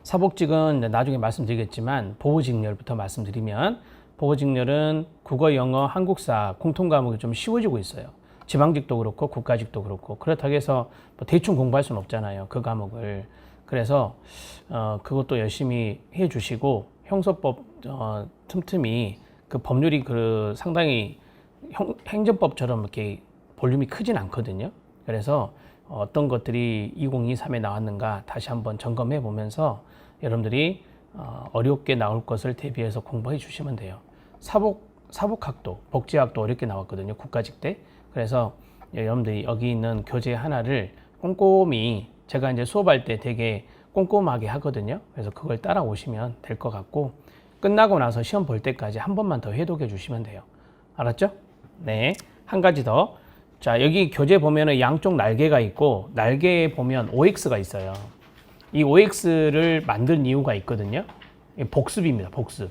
사복직은 나중에 말씀드리겠지만 보호직렬부터 말씀드리면 보호직렬은 국어, 영어, 한국사 공통 과목이 좀 쉬워지고 있어요. 지방직도 그렇고 국가직도 그렇고 그렇다고 해서 뭐 대충 공부할 수는 없잖아요. 그 과목을. 그래서 그것도 열심히 해주시고 형소법 틈틈이 그 법률이 그 상당히 행정법처럼 이렇게 볼륨이 크진 않거든요. 그래서 어떤 것들이 2023에 나왔는가 다시 한번 점검해 보면서 여러분들이 어렵게 나올 것을 대비해서 공부해 주시면 돼요. 사복학도, 복지학도 어렵게 나왔거든요. 국가직 때. 그래서 여러분들이 여기 있는 교재 하나를 꼼꼼히 제가 이제 수업할 때 되게 꼼꼼하게 하거든요. 그래서 그걸 따라오시면 될 것 같고 끝나고 나서 시험 볼 때까지 한 번만 더 해독해 주시면 돼요. 알았죠? 네. 한 가지 더. 자, 여기 교재 보면은 양쪽 날개가 있고 날개에 보면 OX가 있어요. 이 OX를 만든 이유가 있거든요. 복습입니다. 복습.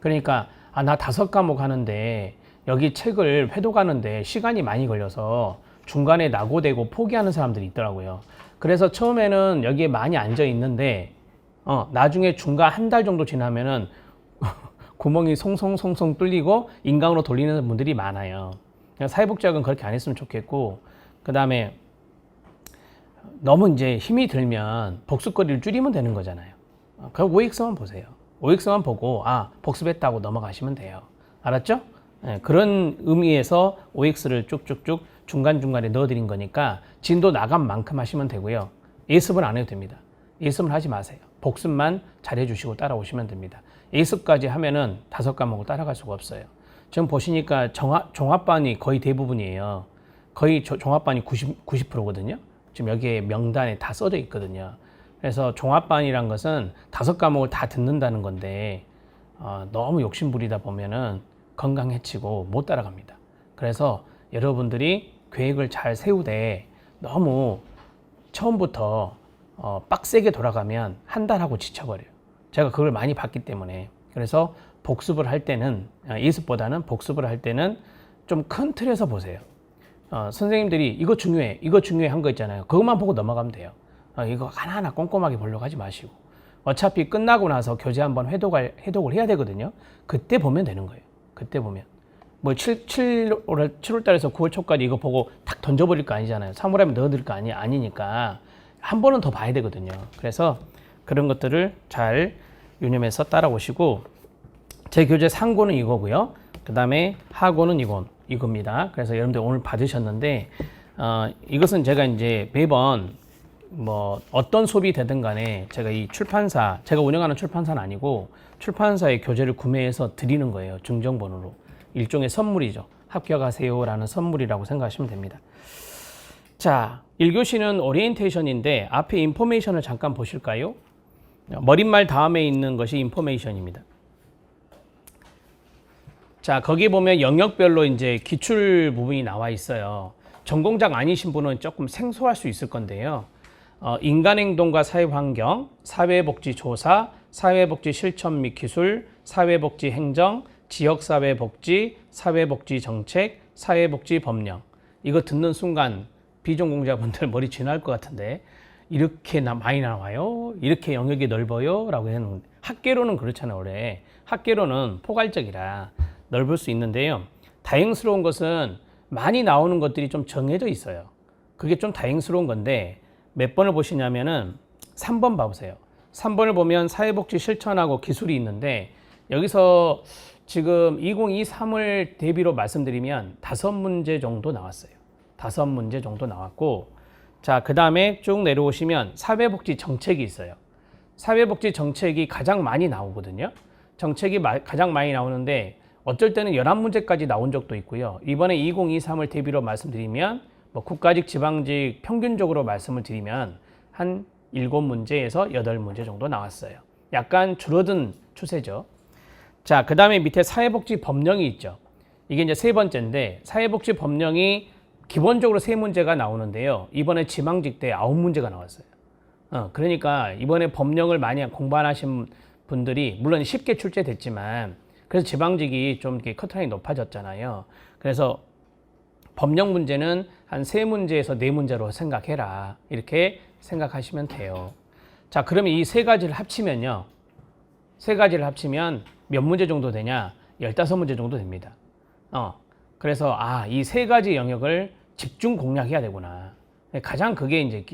그러니까 나 5과목 하는데 여기 책을 회독하는데 시간이 많이 걸려서 중간에 낙오되고 포기하는 사람들이 있더라고요. 그래서 처음에는 여기에 많이 앉아 있는데 나중에 중간 한 달 정도 지나면은 구멍이 송송송송 뚫리고 인강으로 돌리는 분들이 많아요. 사회복지학은 그렇게 안 했으면 좋겠고, 그 다음에 너무 이제 힘이 들면 복습거리를 줄이면 되는 거잖아요. 그 OX만 보세요. OX만 보고 복습했다고 넘어가시면 돼요. 알았죠? 네, 그런 의미에서 OX를 쭉쭉쭉 중간중간에 넣어드린 거니까 진도 나간 만큼 하시면 되고요. 예습은 안 해도 됩니다. 예습은 하지 마세요. 복습만 잘 해주시고 따라오시면 됩니다. 예습까지 하면은 5과목을 따라갈 수가 없어요. 지금 보시니까 종합반이 거의 대부분이에요. 거의 종합반이 90%거든요. 지금 여기에 명단에 다 써져 있거든요. 그래서 종합반이란 것은 5과목을 다 듣는다는 건데 너무 욕심부리다 보면은 건강 해치고 못 따라갑니다. 그래서 여러분들이 계획을 잘 세우되 너무 처음부터 빡세게 돌아가면 한 달 하고 지쳐버려요. 제가 그걸 많이 봤기 때문에. 그래서 복습을 할 때는 예습보다는 복습을 할 때는 좀 큰 틀에서 보세요. 선생님들이 이거 중요해 한 거 있잖아요. 그것만 보고 넘어가면 돼요. 이거 하나하나 꼼꼼하게 보려고 하지 마시고 어차피 끝나고 나서 교재 한번 해독을 해야 되거든요. 그때 보면 되는 거예요. 그때 보면 뭐 7월 달에서 9월 초까지 이거 보고 탁 던져버릴 거 아니잖아요. 3월에 넣어드릴 거 아니니까 한 번은 더 봐야 되거든요. 그래서 그런 것들을 잘 유념해서 따라오시고 제 교재 상고는 이거고요. 그 다음에 하고는 이겁니다. 그래서 여러분들 오늘 받으셨는데 이것은 제가 이제 매번 뭐 어떤 수업이 되든 간에 제가 이 출판사, 제가 운영하는 출판사는 아니고 출판사의 교재를 구매해서 드리는 거예요. 증정본으로. 일종의 선물이죠. 합격하세요 라는 선물이라고 생각하시면 됩니다. 자, 1교시는 오리엔테이션인데 앞에 인포메이션을 잠깐 보실까요? 머릿말 다음에 있는 것이 인포메이션입니다. 자, 거기 보면 영역별로 이제 기출 부분이 나와 있어요. 전공자가 아니신 분은 조금 생소할 수 있을 건데요. 인간행동과 사회환경, 사회복지조사, 사회복지실천 및 기술, 사회복지행정, 지역사회복지, 사회복지정책, 사회복지법령. 이거 듣는 순간 비전공자분들 머리 쥐날 것 같은데 이렇게 많이 나와요? 이렇게 영역이 넓어요? 라고 해놓은 학계로는 그렇잖아요. 원래 학계로는 포괄적이라 넓을 수 있는데요. 다행스러운 것은 많이 나오는 것들이 좀 정해져 있어요. 그게 좀 다행스러운 건데 몇 번을 보시냐면은 3번 봐보세요. 3번을 보면 사회복지 실천하고 기술이 있는데 여기서 지금 2023을 대비로 말씀드리면 5문제 정도 나왔어요. 5문제 정도 나왔고 자, 그 다음에 쭉 내려오시면 사회복지 정책이 있어요. 사회복지 정책이 가장 많이 나오거든요. 정책이 가장 많이 나오는데 어쩔 때는 11문제까지 나온 적도 있고요. 이번에 2023을 대비로 말씀드리면 뭐 국가직, 지방직 평균적으로 말씀을 드리면 한 7문제에서 8문제 정도 나왔어요. 약간 줄어든 추세죠. 자, 그 다음에 밑에 사회복지 법령이 있죠. 이게 이제 3번째인데 사회복지 법령이 기본적으로 3문제가 나오는데요. 이번에 지방직 때 9문제가 나왔어요. 그러니까 이번에 법령을 많이 공부 안 하신 분들이 물론 쉽게 출제됐지만 그래서 지방직이 좀 이렇게 커트라인이 높아졌잖아요. 그래서 법령 문제는 한 3문제에서 4문제로 생각해라. 이렇게 생각하시면 돼요. 자, 그러면 이 세 가지를 합치면요. 세 가지를 합치면 몇 문제 정도 되냐? 15문제 정도 됩니다. 그래서 이 세 가지 영역을 집중 공략해야 되구나. 가장 그게 이제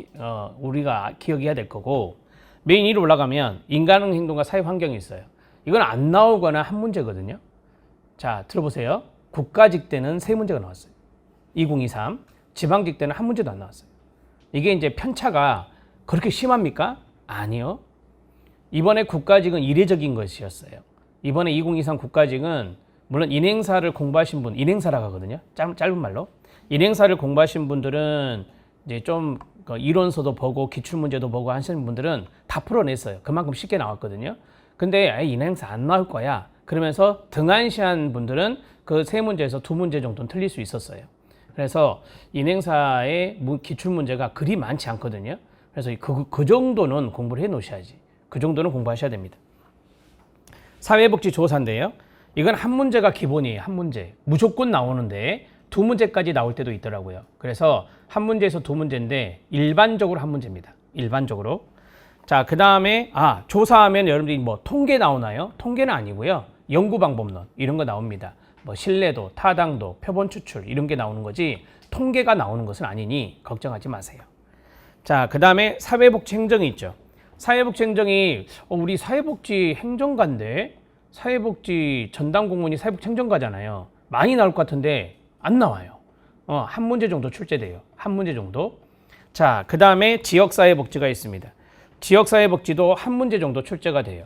우리가 기억해야 될 거고, 메인 2로 올라가면 인간의 행동과 사회 환경이 있어요. 이건 안 나오거나 한 문제거든요. 자, 들어보세요. 국가직 때는 세 문제가 나왔어요. 2023. 지방직 때는 한 문제도 안 나왔어요. 이게 이제 편차가 그렇게 심합니까? 아니요. 이번에 국가직은 이례적인 것이었어요. 이번에 2023 국가직은 물론 인행사를 공부하신 분, 인행사라고 하거든요. 짧은 말로. 인행사를 공부하신 분들은 이제 좀 이론서도 보고 기출문제도 보고 하시는 분들은 다 풀어냈어요. 그만큼 쉽게 나왔거든요. 근데 인행사 안 나올 거야. 그러면서 등한시한 분들은 그 세 문제에서 두 문제 정도는 틀릴 수 있었어요. 그래서 인행사의 기출문제가 그리 많지 않거든요. 그래서 그 정도는 공부를 해 놓으셔야지. 그 정도는 공부하셔야 됩니다. 사회복지조사인데요. 이건 한 문제가 기본이에요. 한 문제. 무조건 나오는데 두 문제까지 나올 때도 있더라고요. 그래서 한 문제에서 두 문제인데 일반적으로 한 문제입니다. 일반적으로. 자, 그 다음에 조사하면 여러분들이 뭐 통계 나오나요? 통계는 아니고요. 연구방법론 이런 거 나옵니다. 뭐 신뢰도, 타당도, 표본 추출 이런 게 나오는 거지 통계가 나오는 것은 아니니 걱정하지 마세요. 자, 그 다음에 사회복지 행정이 있죠. 사회복지 행정이 우리 사회복지 행정가인데 사회복지 전담 공무원이 사회복지 행정가잖아요. 많이 나올 것 같은데 안 나와요. 한 문제 정도 출제돼요. 한 문제 정도. 자, 그 다음에 지역사회복지가 있습니다. 지역사회복지도 한 문제 정도 출제가 돼요.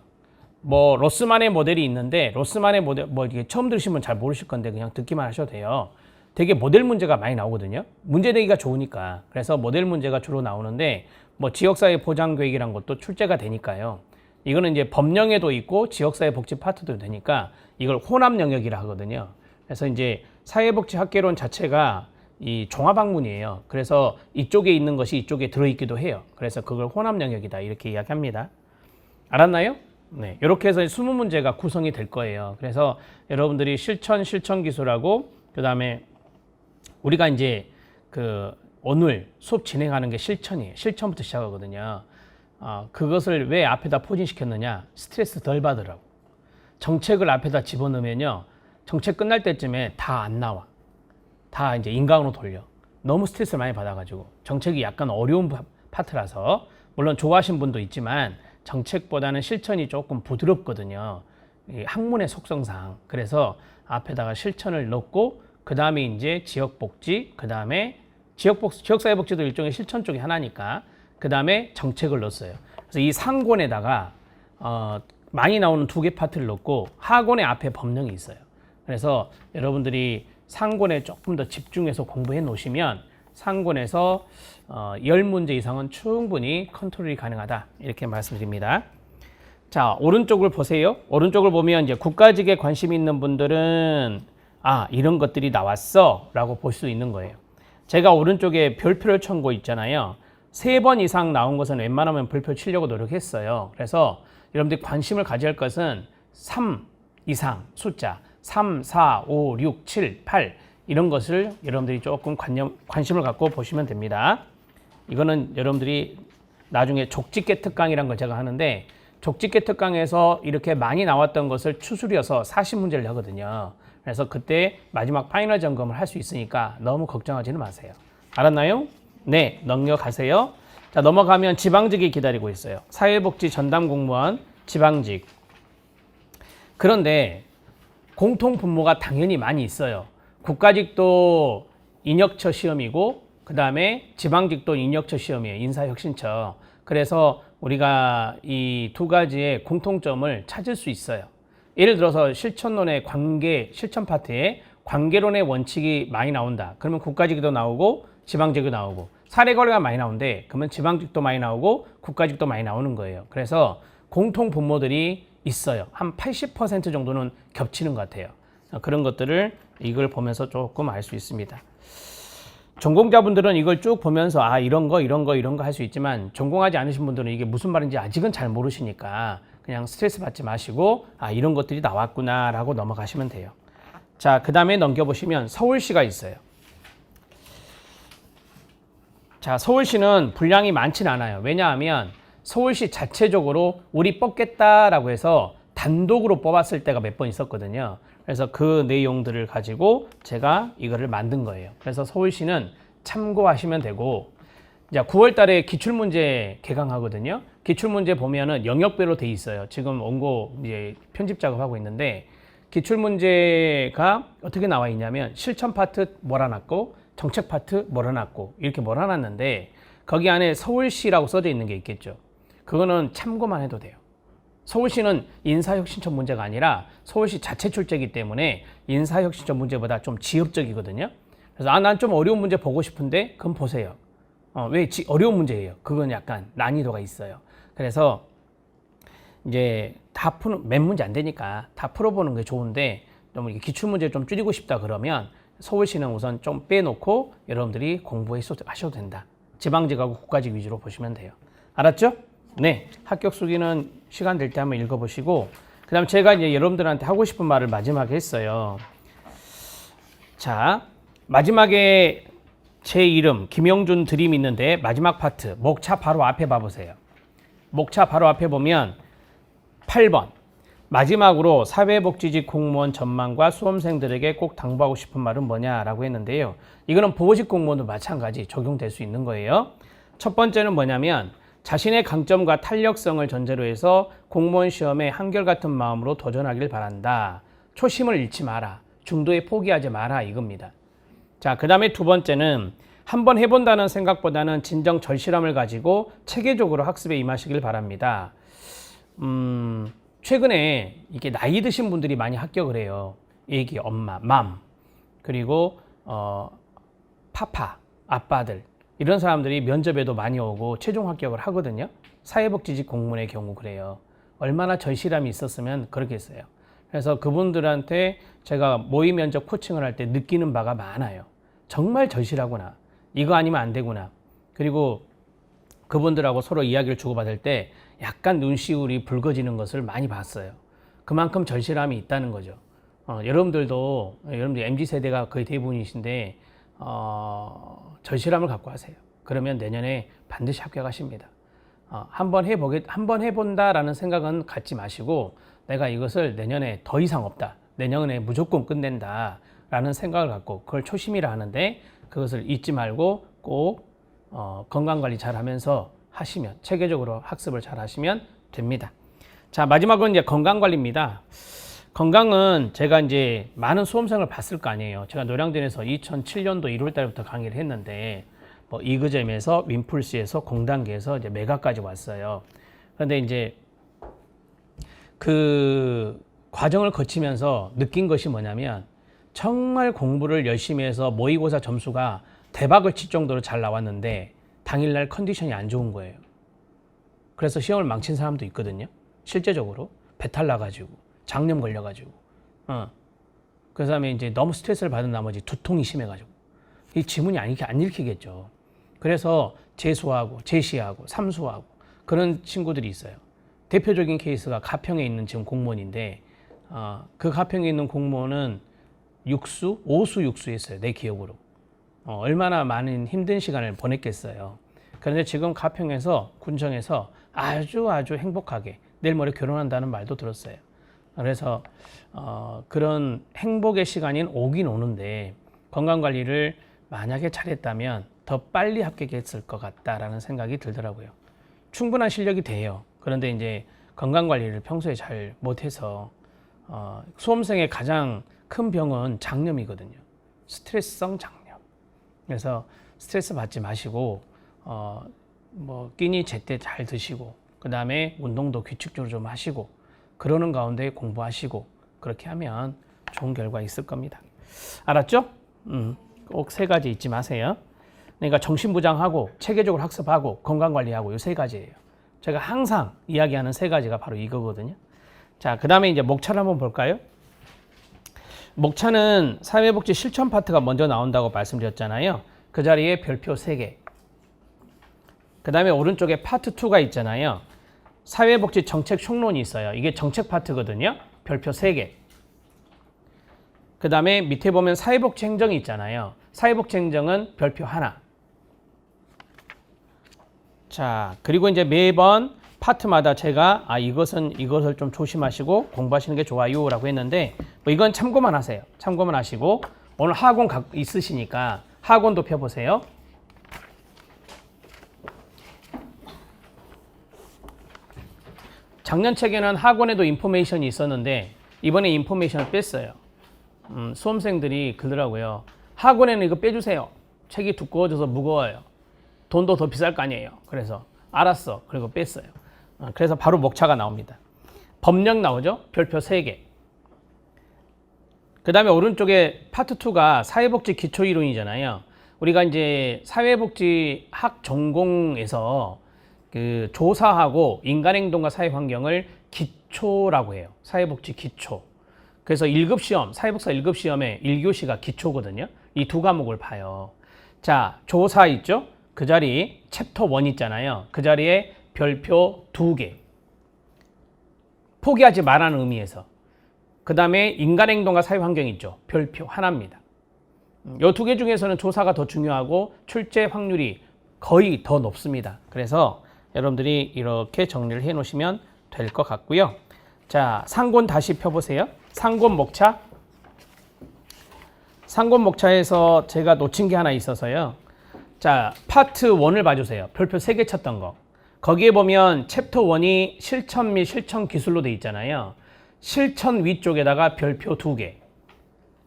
뭐 로스만의 모델이 있는데 로스만의 모델 뭐 이게 처음 들으시면 잘 모르실 건데 그냥 듣기만 하셔도 돼요. 되게 모델 문제가 많이 나오거든요. 문제 내기가 좋으니까. 그래서 모델 문제가 주로 나오는데 뭐 지역사회 보장 계획이란 것도 출제가 되니까요. 이거는 이제 법령에도 있고 지역사회 복지 파트도 되니까 이걸 혼합 영역이라 하거든요. 그래서 이제 사회복지 학개론 자체가 이 종합학문이에요. 그래서 이쪽에 있는 것이 이쪽에 들어있기도 해요. 그래서 그걸 혼합 영역이다 이렇게 이야기합니다. 알았나요? 네, 이렇게 해서 20문제가 구성이 될 거예요. 그래서 여러분들이 실천 기술하고 그 다음에 우리가 이제 오늘 수업 진행하는 게 실천이에요. 실천부터 시작하거든요. 그것을 왜 앞에다 포진시켰느냐? 스트레스 덜 받으라고. 정책을 앞에다 집어넣으면요. 정책 끝날 때쯤에 다 안 나와. 다 이제 인강으로 돌려. 너무 스트레스를 많이 받아가지고. 정책이 약간 어려운 파트라서. 물론 좋아하신 분도 있지만 정책보다는 실천이 조금 부드럽거든요. 이 학문의 속성상. 그래서 앞에다가 실천을 넣고 그 다음에 이제 지역복지, 그 다음에 지역사회복지도 일종의 실천 쪽이 하나니까 그 다음에 정책을 넣었어요. 그래서 이 상권에다가 많이 나오는 두 개 파트를 넣고 하권의 앞에 법령이 있어요. 그래서 여러분들이 상권에 조금 더 집중해서 공부해 놓으시면 상권에서 10문제 이상은 충분히 컨트롤이 가능하다 이렇게 말씀드립니다. 자, 오른쪽을 보세요. 오른쪽을 보면 이제 국가직에 관심 있는 분들은 이런 것들이 나왔어 라고 볼 수 있는 거예요. 제가 오른쪽에 별표를 친 거 있잖아요. 3번 이상 나온 것은 웬만하면 별표 치려고 노력했어요. 그래서 여러분들이 관심을 가져야 할 것은 3 이상 숫자 3, 4, 5, 6, 7, 8 이런 것을 여러분들이 조금 관심을 갖고 보시면 됩니다. 이거는 여러분들이 나중에 족집게 특강이라는 걸 제가 하는데 족집게 특강에서 이렇게 많이 나왔던 것을 추스려서 40문제를 하거든요. 그래서 그때 마지막 파이널 점검을 할 수 있으니까 너무 걱정하지는 마세요. 알았나요? 네, 넘겨가세요. 자, 넘어가면 지방직이 기다리고 있어요. 사회복지 전담 공무원 지방직. 그런데 공통 분모가 당연히 많이 있어요. 국가직도 인력처 시험이고 그 다음에 지방직도 인력처 시험이에요. 인사혁신처. 그래서 우리가 이 두 가지의 공통점을 찾을 수 있어요. 예를 들어서 실천론의 실천 파트에 관계론의 원칙이 많이 나온다. 그러면 국가직도 나오고 지방직도 나오고 사례거래가 많이 나오는데 그러면 지방직도 많이 나오고 국가직도 많이 나오는 거예요. 그래서 공통 분모들이 있어요. 한 80% 정도는 겹치는 것 같아요. 그런 것들을 이걸 보면서 조금 알 수 있습니다. 전공자분들은 이걸 쭉 보면서 이런 거 할 수 있지만 전공하지 않으신 분들은 이게 무슨 말인지 아직은 잘 모르시니까 그냥 스트레스 받지 마시고 이런 것들이 나왔구나 라고 넘어가시면 돼요. 자, 그 다음에 넘겨보시면 서울시가 있어요. 자, 서울시는 분량이 많진 않아요. 왜냐하면 서울시 자체적으로 우리 뽑겠다라고 해서 단독으로 뽑았을 때가 몇 번 있었거든요. 그래서 그 내용들을 가지고 제가 이거를 만든 거예요. 그래서 서울시는 참고하시면 되고, 이제 9월 달에 기출문제 개강하거든요. 기출문제 보면은 영역별로 돼 있어요. 지금 원고 이제 편집 작업하고 있는데, 기출문제가 어떻게 나와 있냐면 실천 파트 몰아놨고 정책 파트 몰아놨고 이렇게 몰아놨는데, 거기 안에 서울시라고 써져 있는 게 있겠죠. 그거는 참고만 해도 돼요. 서울시는 인사혁신처 문제가 아니라 서울시 자체 출제이기 때문에 인사혁신처 문제보다 좀 지역적이거든요. 그래서 난 좀 어려운 문제 보고 싶은데 그럼 보세요. 왜 어려운 문제예요? 그건 약간 난이도가 있어요. 그래서 이제 몇 문제 안 되니까 다 풀어보는 게 좋은데, 좀 기출 문제 좀 줄이고 싶다 그러면 서울시는 우선 좀 빼놓고 여러분들이 공부하셔도 된다. 지방직하고 국가직 위주로 보시면 돼요. 알았죠? 네, 합격 수기는 시간 될 때 한번 읽어보시고, 그 다음 제가 이제 여러분들한테 하고 싶은 말을 마지막에 했어요. 자, 마지막에 제 이름 김영준 드림 있는데 마지막 파트 목차 바로 앞에 봐보세요. 목차 바로 앞에 보면 8번 마지막으로 사회복지직 공무원 전망과 수험생들에게 꼭 당부하고 싶은 말은 뭐냐라고 했는데요. 이거는 보직 공무원도 마찬가지 적용될 수 있는 거예요. 첫 번째는 뭐냐면 자신의 강점과 탄력성을 전제로 해서 공무원 시험에 한결같은 마음으로 도전하길 바란다. 초심을 잃지 마라. 중도에 포기하지 마라 이겁니다. 자, 그 다음에 두 번째는 한번 해본다는 생각보다는 진정 절실함을 가지고 체계적으로 학습에 임하시길 바랍니다. 최근에 이게 나이 드신 분들이 많이 합격을 해요. 애기, 엄마, 맘, 그리고 파파, 아빠들, 이런 사람들이 면접에도 많이 오고 최종 합격을 하거든요. 사회복지직 공무원의 경우 그래요. 얼마나 절실함이 있었으면 그렇겠어요. 그래서 그분들한테 제가 모의 면접 코칭을 할 때 느끼는 바가 많아요. 정말 절실하구나. 이거 아니면 안 되구나. 그리고 그분들하고 서로 이야기를 주고받을 때 약간 눈시울이 붉어지는 것을 많이 봤어요. 그만큼 절실함이 있다는 거죠. 여러분들 MZ세대가 거의 대부분이신데 절실함을 갖고 하세요. 그러면 내년에 반드시 합격하십니다. 한번 해본다라는 생각은 갖지 마시고, 내가 이것을 내년에 더 이상 없다, 내년에 무조건 끝낸다 라는 생각을 갖고, 그걸 초심이라 하는데 그것을 잊지 말고 꼭 건강관리 잘 하면서 하시면, 체계적으로 학습을 잘 하시면 됩니다. 자, 마지막은 이제 건강관리입니다. 건강은 제가 이제 많은 수험생을 봤을 거 아니에요. 제가 노량진에서 2007년도 1월 달부터 강의를 했는데, 뭐 이그잼에서 윈풀스에서 공단계에서 이제 메가까지 왔어요. 그런데 이제 그 과정을 거치면서 느낀 것이 뭐냐면, 정말 공부를 열심히 해서 모의고사 점수가 대박을 칠 정도로 잘 나왔는데 당일날 컨디션이 안 좋은 거예요. 그래서 시험을 망친 사람도 있거든요. 실제적으로 배탈 나가지고 장염 걸려가지고, 그 다음에 이제 너무 스트레스를 받은 나머지 두통이 심해가지고 이 지문이 안 읽히겠죠. 그래서 재수하고 재시하고 삼수하고 그런 친구들이 있어요. 대표적인 케이스가 가평에 있는 지금 공무원인데, 그 가평에 있는 공무원은 오수 육수했어요. 내 기억으로. 얼마나 많은 힘든 시간을 보냈겠어요. 그런데 지금 가평에서, 군청에서 아주 행복하게 내일 모레 결혼한다는 말도 들었어요. 그래서 그런 행복의 시간인 오긴 오는데, 건강관리를 만약에 잘했다면 더 빨리 합격했을 것 같다라는 생각이 들더라고요. 충분한 실력이 돼요. 그런데 이제 건강관리를 평소에 잘 못해서 수험생의 가장 큰 병은 장염이거든요. 스트레스성 장염. 그래서 스트레스 받지 마시고 끼니 제때 잘 드시고, 그 다음에 운동도 규칙적으로 좀 하시고, 그러는 가운데 공부하시고, 그렇게 하면 좋은 결과 있을 겁니다. 알았죠? 꼭 세 가지 잊지 마세요. 그러니까 정신부장하고 체계적으로 학습하고 건강관리하고 이 세 가지예요. 제가 항상 이야기하는 세 가지가 바로 이거거든요. 자, 그 다음에 이제 목차를 한번 볼까요? 목차는 사회복지 실천 파트가 먼저 나온다고 말씀드렸잖아요. 그 자리에 별표 3개. 그 다음에 오른쪽에 파트 2가 있잖아요. 사회복지 정책 총론이 있어요. 이게 정책 파트거든요. 별표 3개. 그 다음에 밑에 보면 사회복지 행정이 있잖아요. 사회복지 행정은 별표 1. 자, 그리고 이제 매번 파트마다 제가 이것을 좀 조심하시고 공부하시는 게 좋아요 라고 했는데 뭐 이건 참고만 하세요. 참고만 하시고 오늘 학원 있으시니까 학원도 펴보세요. 작년 책에는 학원에도 인포메이션이 있었는데 이번에 인포메이션을 뺐어요. 수험생들이 그러더라고요. 학원에는 이거 빼주세요. 책이 두꺼워져서 무거워요. 돈도 더 비쌀 거 아니에요. 그래서 알았어. 그리고 뺐어요. 그래서 바로 목차가 나옵니다. 법령 나오죠? 별표 3개. 그 다음에 오른쪽에 파트 2가 사회복지 기초이론이잖아요. 우리가 이제 사회복지학 전공에서 그 조사하고 인간행동과 사회환경을 기초라고 해요. 사회복지 기초. 그래서 1급 시험, 사회복사 1급 시험에 1교시가 기초거든요. 이 두 과목을 봐요. 자, 조사 있죠? 그 자리 챕터 1 있잖아요. 그 자리에 별표 2개. 포기하지 말라는 의미에서. 그 다음에 인간행동과 사회환경 있죠. 별표 하나입니다. 이 두 개 중에서는 조사가 더 중요하고 출제 확률이 거의 더 높습니다. 그래서 여러분들이 이렇게 정리를 해 놓으시면 될 것 같고요. 자, 상권 다시 펴보세요. 상권 목차. 상권 목차에서 제가 놓친 게 하나 있어서요. 자, 파트 1을 봐주세요. 별표 3개 쳤던 거. 거기에 보면 챕터 1이 실천 및 실천 기술로 돼 있잖아요. 실천 위쪽에다가 별표 2개.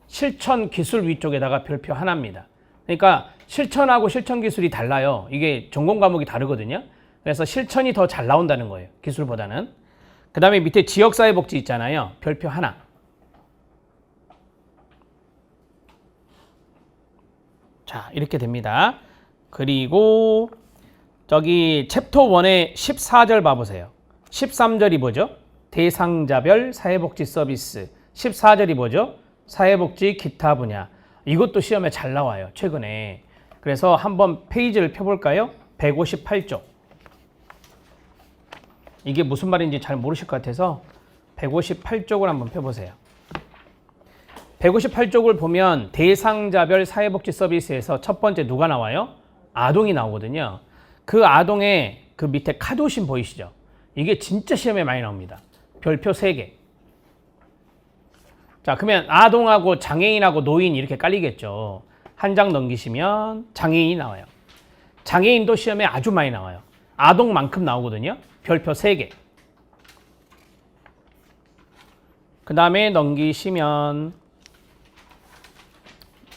실천 기술 위쪽에다가 별표 하나입니다. 그러니까 실천하고 실천 기술이 달라요. 이게 전공 과목이 다르거든요. 그래서 실천이 더 잘 나온다는 거예요. 기술보다는. 그 다음에 밑에 지역사회복지 있잖아요. 별표 하나. 자, 이렇게 됩니다. 그리고 저기 챕터 1의 14절 봐보세요. 13절이 뭐죠? 대상자별 사회복지 서비스. 14절이 뭐죠? 사회복지 기타 분야. 이것도 시험에 잘 나와요. 최근에. 그래서 한번 페이지를 펴볼까요? 158쪽. 이게 무슨 말인지 잘 모르실 것 같아서 158쪽을 한번 펴보세요. 158쪽을 보면 대상자별 사회복지 서비스에서 첫 번째 누가 나와요? 아동이 나오거든요. 그 아동의 그 밑에 카도신 보이시죠? 이게 진짜 시험에 많이 나옵니다. 별표 3개. 자, 그러면 아동하고 장애인하고 노인 이렇게 깔리겠죠. 한 장 넘기시면 장애인이 나와요. 장애인도 시험에 아주 많이 나와요. 아동만큼 나오거든요. 별표 3개. 그 다음에 넘기시면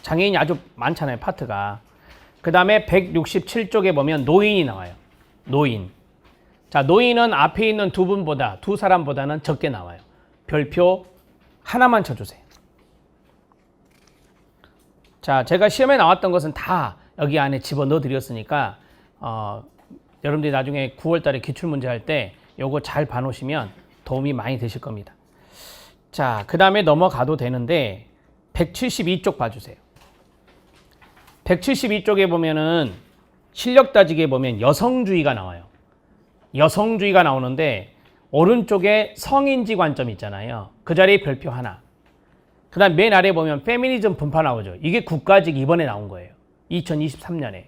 장애인이 아주 많잖아요. 파트가. 그 다음에 167쪽에 보면 노인이 나와요. 노인. 자, 노인은 앞에 있는 두 사람보다는 적게 나와요. 별표 하나만 쳐주세요. 자, 제가 시험에 나왔던 것은 다 여기 안에 집어넣어 드렸으니까 여러분들이 나중에 9월 달에 기출문제 할 때 요거 잘 봐놓으시면 도움이 많이 되실 겁니다. 자, 그 다음에 넘어가도 되는데 172쪽 봐주세요. 172쪽에 보면은 실력 따지기에 보면 여성주의가 나와요. 여성주의가 나오는데 오른쪽에 성인지 관점 있잖아요. 그 자리에 별표 하나. 그 다음 맨 아래 보면 페미니즘 분파 나오죠. 이게 국가직 이번에 나온 거예요. 2023년에.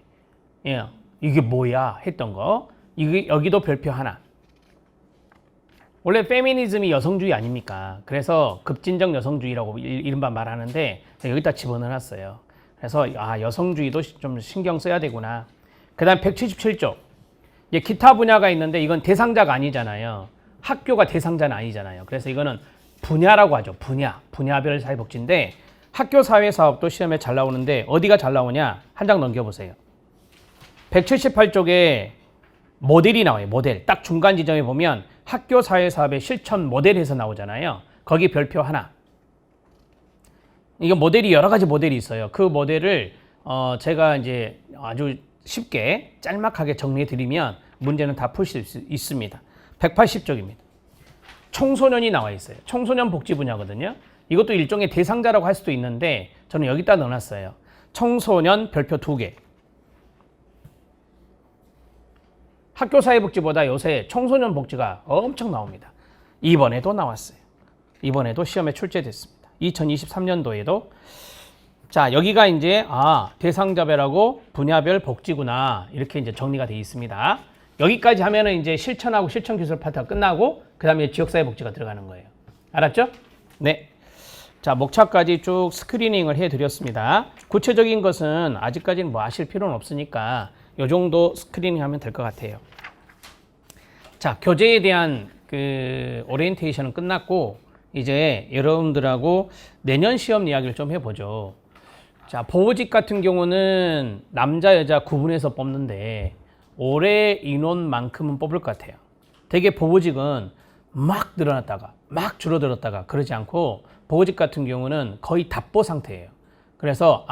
예, 이게 뭐야 했던 거. 이게 여기도 별표 하나. 원래 페미니즘이 여성주의 아닙니까? 그래서 급진적 여성주의라고 이른바 말하는데 여기다 집어넣어놨어요. 그래서 여성주의도 좀 신경 써야 되구나. 그 다음 177쪽. 이제 기타 분야가 있는데 이건 대상자가 아니잖아요. 학교가 대상자는 아니잖아요. 그래서 이거는 분야라고 하죠. 분야별 사회복지인데 학교 사회사업도 시험에 잘 나오는데 어디가 잘 나오냐? 한 장 넘겨보세요. 178쪽에 모델이 나와요. 모델. 딱 중간 지점에 보면 학교 사회사업의 실천 모델에서 나오잖아요. 거기 별표 하나. 이거 모델이 여러 가지 모델이 있어요. 그 모델을 제가 이제 아주 쉽게 짤막하게 정리해 드리면 문제는 다 풀 수 있습니다. 180쪽입니다. 청소년이 나와 있어요. 청소년 복지 분야거든요. 이것도 일종의 대상자라고 할 수도 있는데 저는 여기다 넣어놨어요. 청소년 별표 2개. 학교사회복지보다 요새 청소년 복지가 엄청 나옵니다. 이번에도 나왔어요. 이번에도 시험에 출제됐습니다. 2023년도에도. 자, 여기가 이제 대상자별하고 분야별 복지구나. 이렇게 이제 정리가 되어 있습니다. 여기까지 하면은 이제 실천하고 실천 기술 파트가 끝나고 그다음에 지역사회복지가 들어가는 거예요. 알았죠? 네. 자, 목차까지 쭉 스크리닝을 해드렸습니다. 구체적인 것은 아직까지는 뭐 아실 필요는 없으니까 요 정도 스크리닝 하면 될 것 같아요. 자, 교재에 대한 그 오리엔테이션은 끝났고 이제 여러분들하고 내년 시험 이야기를 좀 해보죠. 자, 보호직 같은 경우는 남자 여자 구분해서 뽑는데 올해 인원만큼은 뽑을 것 같아요. 되게 보호직은 막 늘어났다가 막 줄어들었다가 그러지 않고 보호직 같은 경우는 거의 답보 상태예요. 그래서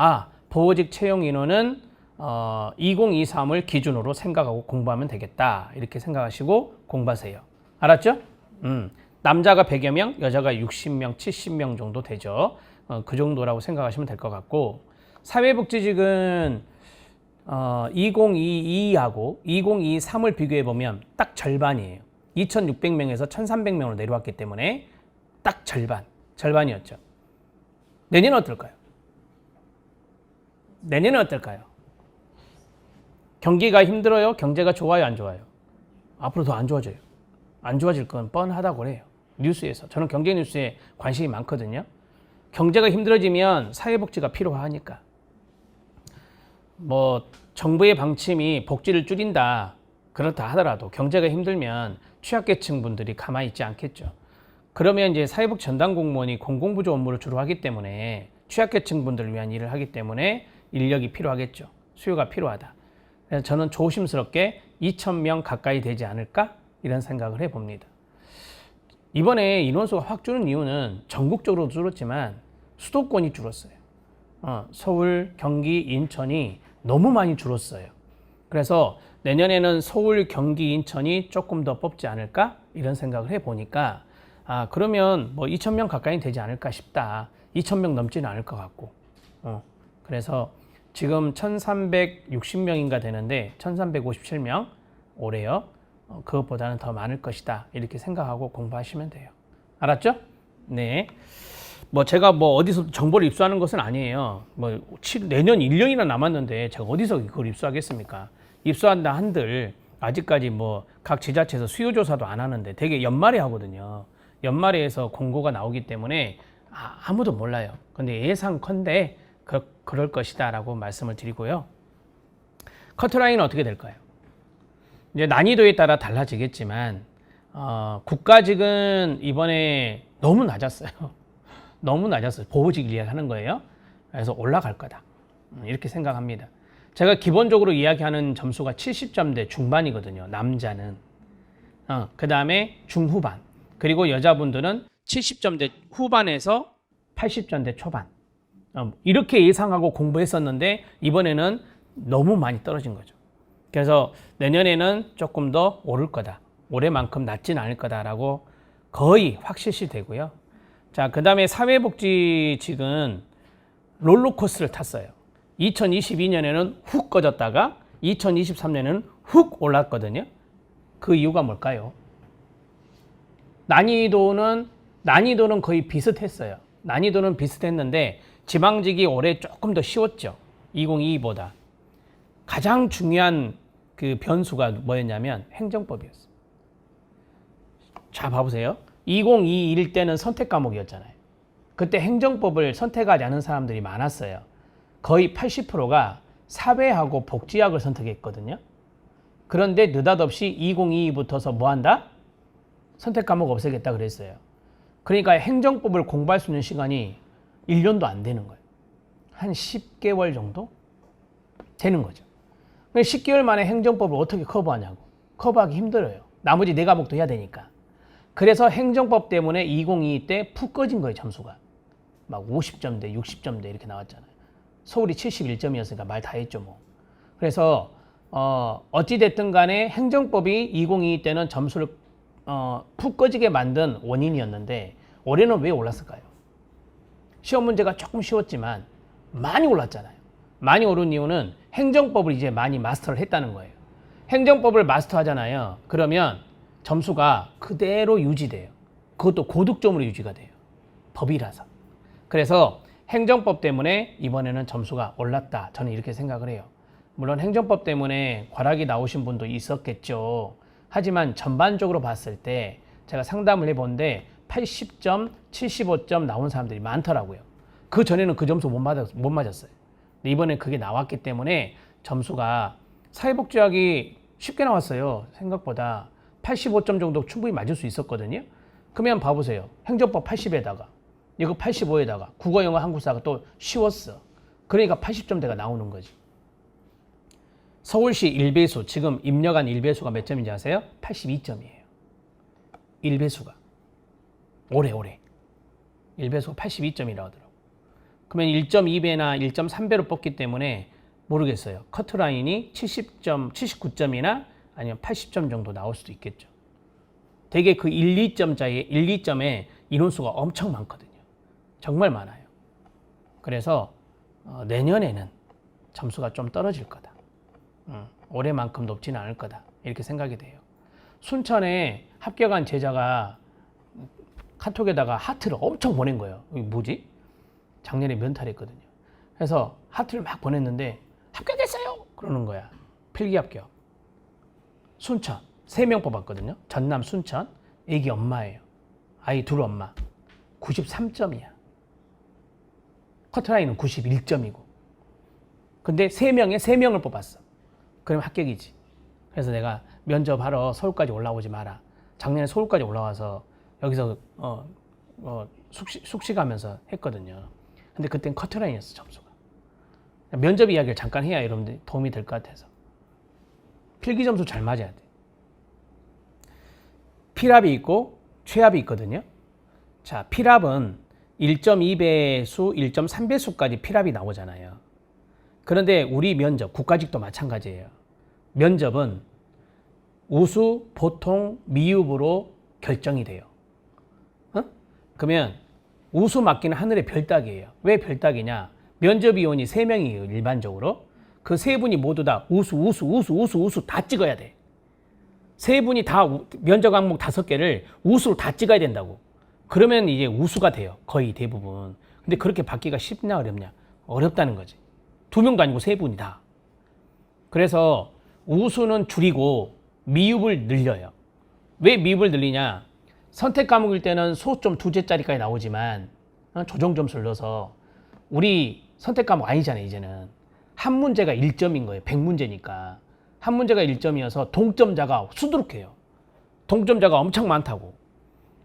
보호직 채용 인원은 2023을 기준으로 생각하고 공부하면 되겠다 이렇게 생각하시고 공부하세요. 알았죠? 남자가 100여 명, 여자가 60명, 70명 정도 되죠. 그 정도라고 생각하시면 될 것 같고 사회복지직은 2022하고 2023을 비교해 보면 딱 절반이에요. 2,600명에서 1,300명으로 내려왔기 때문에 딱 절반이었죠. 내년은 어떨까요? 내년은 어떨까요? 경기가 힘들어요? 경제가 좋아요? 안 좋아요? 앞으로 더 안 좋아져요. 안 좋아질 건 뻔하다고 그래요. 뉴스에서. 저는 경제 뉴스에 관심이 많거든요. 경제가 힘들어지면 사회복지가 필요하니까. 뭐 정부의 방침이 복지를 줄인다. 그렇다 하더라도 경제가 힘들면 취약계층 분들이 가만히 있지 않겠죠. 그러면 이제 사회복지 전담 공무원이 공공부조 업무를 주로 하기 때문에 취약계층 분들을 위한 일을 하기 때문에 인력이 필요하겠죠. 수요가 필요하다. 그래서 저는 조심스럽게 2,000명 가까이 되지 않을까 이런 생각을 해봅니다. 이번에 인원수가 확 줄은 이유는 전국적으로 줄었지만 수도권이 줄었어요. 서울, 경기, 인천이 너무 많이 줄었어요. 그래서 내년에는 서울, 경기, 인천이 조금 더 뽑지 않을까 이런 생각을 해보니까 그러면 뭐 2,000명 가까이 되지 않을까 싶다. 2,000명 넘지는 않을 것 같고. 그래서 지금 1,360명인가 되는데 1,357명 올해요. 그것보다는 더 많을 것이다. 이렇게 생각하고 공부하시면 돼요. 알았죠? 네. 뭐 제가 뭐 어디서 정보를 입수하는 것은 아니에요. 뭐 내년 1년이나 남았는데 제가 어디서 그걸 입수하겠습니까? 입수한다 한들 아직까지 뭐 각 지자체에서 수요 조사도 안 하는데 되게 연말에 하거든요. 연말에 해서 공고가 나오기 때문에 아무도 몰라요. 근데 예상컨대 그럴 것이다 라고 말씀을 드리고요. 커트라인은 어떻게 될까요? 이제 난이도에 따라 달라지겠지만 국가직은 이번에 너무 낮았어요. 너무 낮았어요. 보호직 이야기하는 거예요. 그래서 올라갈 거다. 이렇게 생각합니다. 제가 기본적으로 이야기하는 점수가 70점대 중반이거든요. 남자는. 그 다음에 중후반. 그리고 여자분들은 70점대 후반에서 80점대 초반. 이렇게 예상하고 공부했었는데 이번에는 너무 많이 떨어진 거죠. 그래서 내년에는 조금 더 오를 거다. 올해만큼 낮진 않을 거다라고 거의 확실시 되고요. 자, 그 다음에 사회복지직은 롤러코스터를 탔어요. 2022년에는 훅 꺼졌다가 2023년에는 훅 올랐거든요. 그 이유가 뭘까요? 난이도는 거의 비슷했어요. 난이도는 비슷했는데 지방직이 올해 조금 더 쉬웠죠. 2022보다. 가장 중요한 그 변수가 뭐였냐면 행정법이었어요. 자, 봐보세요. 2021 때는 선택 과목이었잖아요. 그때 행정법을 선택하지 않은 사람들이 많았어요. 거의 80%가 사회하고 복지학을 선택했거든요. 그런데 느닷없이 2022부터서 뭐 한다? 선택 과목 없애겠다 그랬어요. 그러니까 행정법을 공부할 수 있는 시간이 1년도 안 되는 거예요. 한 10개월 정도 되는 거죠. 10개월 만에 행정법을 어떻게 커버하냐고. 커버하기 힘들어요. 나머지 4과목도 해야 되니까. 그래서 행정법 때문에 2022 때 푹 꺼진 거예요, 점수가. 막 50점대, 60점대 이렇게 나왔잖아요. 서울이 71점이었으니까 말 다 했죠, 뭐. 그래서 어찌됐든 간에 행정법이 2022 때는 점수를 푹 꺼지게 만든 원인이었는데 올해는 왜 올랐을까요? 시험 문제가 조금 쉬웠지만 많이 올랐잖아요. 많이 오른 이유는 행정법을 이제 많이 마스터를 했다는 거예요. 행정법을 마스터하잖아요. 그러면 점수가 그대로 유지돼요. 그것도 고득점으로 유지가 돼요. 법이라서. 그래서 행정법 때문에 이번에는 점수가 올랐다. 저는 이렇게 생각을 해요. 물론 행정법 때문에 과락이 나오신 분도 있었겠죠. 하지만 전반적으로 봤을 때 제가 상담을 해본데 80점, 75점 나온 사람들이 많더라고요. 그 전에는 그 점수 못 맞았어요. 근데 이번에 그게 나왔기 때문에 점수가 사회복지학이 쉽게 나왔어요. 생각보다 85점 정도 충분히 맞을 수 있었거든요. 그러면 봐보세요. 행정법 80에다가 이거 85에다가 국어, 영어, 한국사가 또 쉬웠어. 그러니까 80점대가 나오는 거지. 서울시 일배수, 지금 입력한 일배수가 몇 점인지 아세요? 82점이에요. 일배수가. 올해. 일배수가 82점이라고 하더라고. 그러면 1.2배나 1.3배로 뽑기 때문에 모르겠어요. 커트라인이 70점, 79점이나 아니면 80점 정도 나올 수도 있겠죠. 되게 그 1, 2점에 인원수가 엄청 많거든요. 정말 많아요. 그래서 내년에는 점수가 좀 떨어질 거다. 올해만큼 높지는 않을 거다. 이렇게 생각이 돼요. 순천에 합격한 제자가 카톡에다가 하트를 엄청 보낸 거예요. 이게 뭐지? 작년에 면탈했거든요. 그래서 하트를 막 보냈는데 합격했어요! 그러는 거야. 필기 합격. 순천 3명 뽑았거든요. 전남 순천. 애기 엄마예요. 아이 둘 엄마. 93점이야. 커트라인은 91점이고. 근데 3명에 3명을 뽑았어. 그럼 합격이지. 그래서 내가 면접하러 서울까지 올라오지 마라. 작년에 서울까지 올라와서 여기서 숙식 가면서 했거든요. 근데 그땐 커트라인이었어, 점수가. 면접 이야기를 잠깐 해야 여러분들 도움이 될 것 같아서. 필기 점수 잘 맞아야 돼. 필합이 있고 최합이 있거든요. 자, 필합은 1.2배수, 1.3배수까지 필합이 나오잖아요. 그런데 우리 면접, 국가직도 마찬가지예요. 면접은 우수, 보통, 미흡으로 결정이 돼요. 그러면 우수 맞기는 하늘의 별따기예요. 왜 별따기냐? 면접위원이 3명이에요, 일반적으로. 그 3분이 모두 다 우수 다 찍어야 돼. 3분이 다 면접 과목 5개를 우수로 다 찍어야 된다고. 그러면 이제 우수가 돼요, 거의 대부분. 근데 그렇게 받기가 쉽냐 어렵냐? 어렵다는 거지. 2명도 아니고 3분이 다. 그래서 우수는 줄이고 미흡을 늘려요. 왜 미흡을 늘리냐? 선택 과목일 때는 소점 2제짜리까지 나오지만 조정 점수를 넣어서 우리 선택 과목 아니잖아요, 이제는. 한 문제가 1점인 거예요. 100문제니까. 한 문제가 1점이어서 동점자가 수두룩해요. 동점자가 엄청 많다고.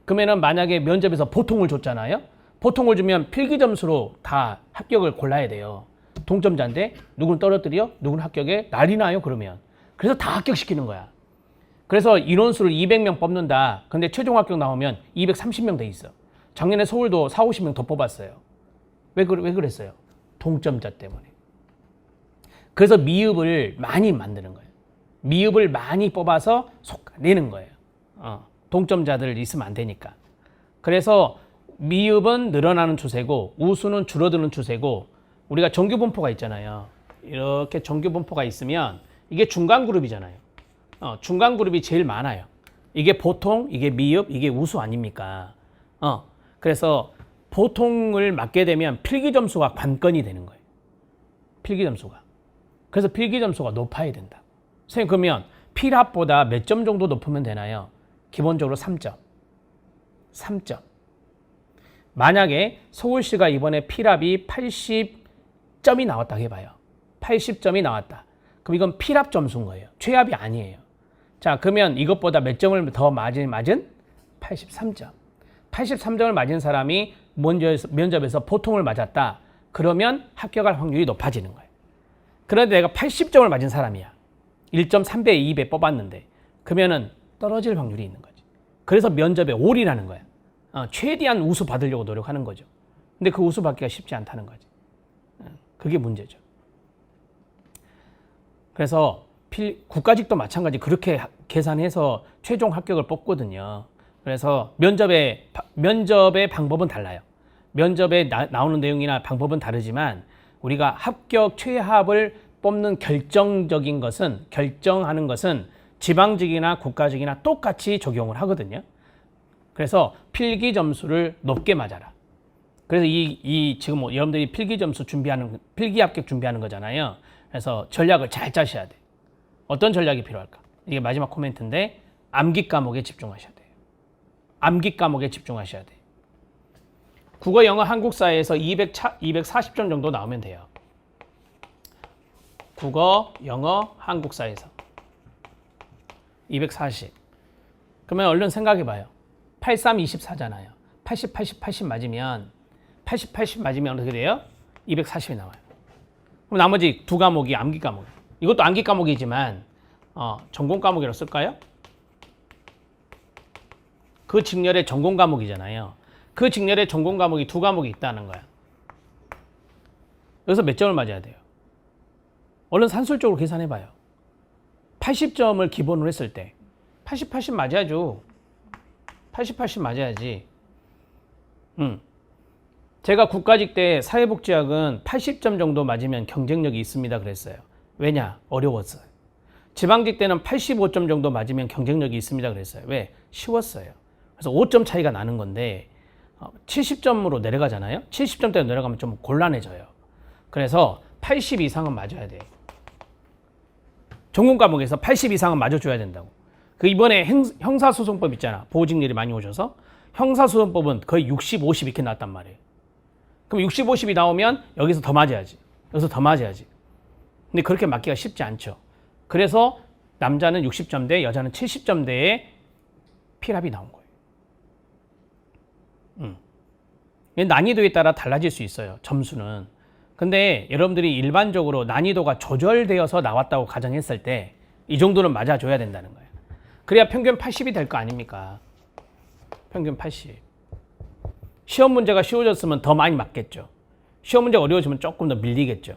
그러면은 만약에 면접에서 보통을 줬잖아요. 보통을 주면 필기 점수로 다 합격을 골라야 돼요. 동점자인데 누구는 떨어뜨려? 누구는 합격에? 난리 나요, 그러면. 그래서 다 합격시키는 거야. 그래서 인원수를 200명 뽑는다. 근데 최종 합격 나오면 230명 돼 있어. 작년에 서울도 4, 50명 더 뽑았어요. 왜 그랬어요? 동점자 때문에. 그래서 미흡을 많이 만드는 거예요. 미흡을 많이 뽑아서 내는 거예요. 동점자들 있으면 안 되니까. 그래서 미흡은 늘어나는 추세고 우수는 줄어드는 추세고, 우리가 정규 분포가 있잖아요. 이렇게 정규 분포가 있으면 이게 중간 그룹이잖아요. 중간 그룹이 제일 많아요. 이게 보통, 이게 미흡, 이게 우수 아닙니까? 그래서 보통을 맞게 되면 필기 점수가 관건이 되는 거예요. 필기 점수가. 그래서 필기 점수가 높아야 된다. 선생님, 그러면 필합보다 몇 점 정도 높으면 되나요? 기본적으로 3점. 3점. 만약에 서울시가 이번에 필합이 80점이 나왔다고 해봐요. 80점이 나왔다. 그럼 이건 필합 점수인 거예요. 최합이 아니에요. 자, 그러면 이것보다 몇 점을 더 맞은? 83점. 83점을 맞은 사람이 면접에서 보통을 맞았다. 그러면 합격할 확률이 높아지는 거예요. 그런데 내가 80점을 맞은 사람이야. 1.3배, 2배 뽑았는데 그러면은 떨어질 확률이 있는 거지. 그래서 면접에 올인하는 거야. 최대한 우수 받으려고 노력하는 거죠. 근데 그 우수 받기가 쉽지 않다는 거지. 그게 문제죠. 그래서 국가직도 마찬가지 그렇게 계산해서 최종 합격을 뽑거든요. 그래서 면접의 방법은 달라요. 면접에 나오는 내용이나 방법은 다르지만 우리가 합격, 최합을 뽑는 결정하는 것은 지방직이나 국가직이나 똑같이 적용을 하거든요. 그래서 필기 점수를 높게 맞아라. 그래서 지금 여러분들이 필기 합격 준비하는 거잖아요. 그래서 전략을 잘 짜셔야 돼. 어떤 전략이 필요할까? 이게 마지막 코멘트인데 암기 과목에 집중하셔야 돼요. 암기 과목에 집중하셔야 돼. 국어, 영어, 한국사에서 240점 정도 나오면 돼요. 국어, 영어, 한국사에서 240. 그러면 얼른 생각해봐요. 83, 24잖아요. 80, 80, 80 맞으면 80, 80 맞으면 어떻게 돼요? 240이 나와요. 그럼 나머지 두 과목이 암기 과목. 이것도 암기 과목이지만 전공 과목이라고 쓸까요? 그 직렬의 전공 과목이잖아요. 그 직렬의 전공 과목이 두 과목이 있다는 거야. 여기서 몇 점을 맞아야 돼요? 얼른 산술적으로 계산해봐요. 80점을 기본으로 했을 때 80, 80 맞아야죠. 80, 80 맞아야지. 제가 국가직 때 사회복지학은 80점 정도 맞으면 경쟁력이 있습니다 그랬어요. 왜냐? 어려웠어요. 지방직 때는 85점 정도 맞으면 경쟁력이 있습니다 그랬어요. 왜? 쉬웠어요. 그래서 5점 차이가 나는 건데 70점으로 내려가잖아요. 70점대로 내려가면 좀 곤란해져요. 그래서 80 이상은 맞아야 돼. 전공 과목에서 80 이상은 맞아줘야 된다고. 그 이번에 형사소송법 있잖아. 보호직렬이 많이 오셔서 형사소송법은 거의 60, 50 이렇게 나왔단 말이에요. 그럼 60, 50이 나오면 여기서 더 맞아야지. 여기서 더 맞아야지. 근데 그렇게 맞기가 쉽지 않죠. 그래서 남자는 60점대, 여자는 70점대에 필합이 나온 거예요. 난이도에 따라 달라질 수 있어요. 점수는. 근데 여러분들이 일반적으로 난이도가 조절되어서 나왔다고 가정했을 때 이 정도는 맞아줘야 된다는 거예요. 그래야 평균 80이 될 거 아닙니까? 평균 80. 시험 문제가 쉬워졌으면 더 많이 맞겠죠. 시험 문제가 어려워지면 조금 더 밀리겠죠.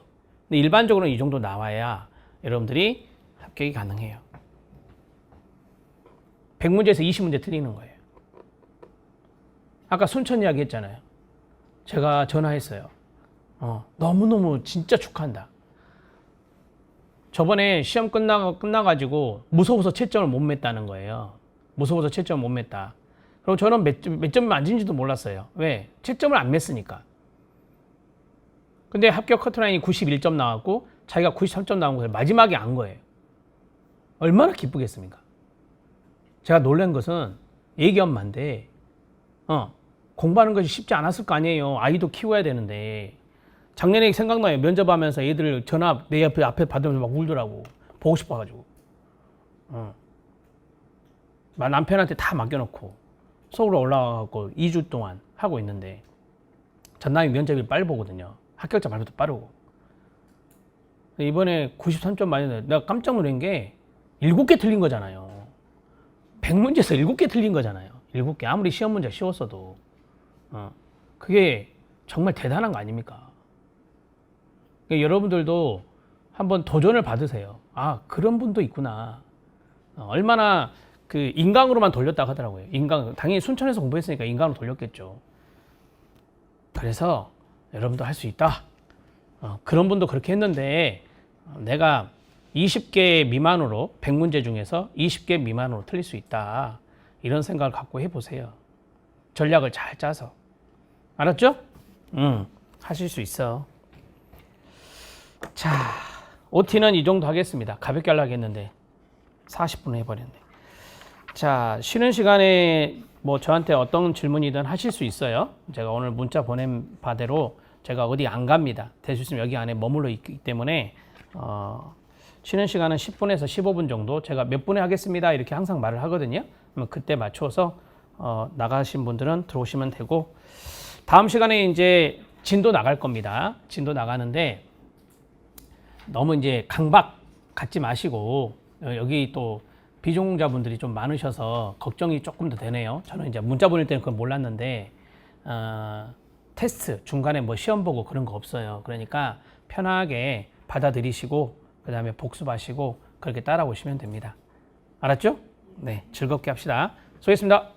근데 일반적으로는 이 정도 나와야 여러분들이 합격이 가능해요. 100문제에서 20문제 틀리는 거예요. 아까 순천 이야기 했잖아요. 제가 전화했어요. 너무너무 진짜 축하한다. 저번에 시험 끝나가지고 무서워서 채점을 못 맸다는 거예요. 무서워서 채점을 못 맸다. 그리고 저는 몇 점 맞은지도 몰랐어요. 왜? 채점을 안 맸으니까. 근데 합격 커트라인이 91점 나왔고 자기가 93점 나온 거예요. 마지막에 안 거예요. 얼마나 기쁘겠습니까? 제가 놀란 것은 애기 엄마인데 공부하는 것이 쉽지 않았을 거 아니에요. 아이도 키워야 되는데. 작년에 생각나요. 면접하면서 애들 전화 내 앞에 받으면서 막 울더라고. 보고 싶어가지고. 남편한테 다 맡겨놓고 서울로 올라가고 2주 동안 하고 있는데 전남이 면접이 빨리 보거든요. 합격자 발표도 빠르고. 이번에 93점 맞았는데 내가 깜짝 놀란 게 7개 틀린 거잖아요. 100문제에서 7개 틀린 거잖아요. 7개. 아무리 시험 문제 쉬웠어도. 그게 정말 대단한 거 아닙니까? 그러니까 여러분들도 한번 도전을 받으세요. 아, 그런 분도 있구나. 얼마나 그 인강으로만 돌렸다고 하더라고요. 인강, 당연히 순천에서 공부했으니까 인강으로 돌렸겠죠. 그래서 여러분도 할 수 있다. 그런 분도 그렇게 했는데 내가 20개 미만으로 100문제 중에서 20개 미만으로 틀릴 수 있다. 이런 생각을 갖고 해보세요. 전략을 잘 짜서. 알았죠? 하실 수 있어. 자, OT는 이 정도 하겠습니다. 가볍게 하려고 했는데 40분 해버렸네. 자, 쉬는 시간에 뭐 저한테 어떤 질문이든 하실 수 있어요. 제가 오늘 문자 보낸 바대로 제가 어디 안 갑니다. 될 수 있으면 여기 안에 머물러 있기 때문에 쉬는 시간은 10분에서 15분 정도 제가 몇 분에 하겠습니다 이렇게 항상 말을 하거든요. 그러면 그때 맞춰서 나가신 분들은 들어오시면 되고, 다음 시간에 이제 진도 나갈 겁니다. 진도 나가는데 너무 이제 강박 갖지 마시고, 여기 또 비전공자분들이 좀 많으셔서 걱정이 조금 더 되네요. 저는 이제 문자 보낼 때는 그건 몰랐는데 테스트 중간에 뭐 시험 보고 그런 거 없어요. 그러니까 편하게 받아들이시고 그 다음에 복습하시고 그렇게 따라오시면 됩니다. 알았죠? 네, 즐겁게 합시다. 수고했습니다.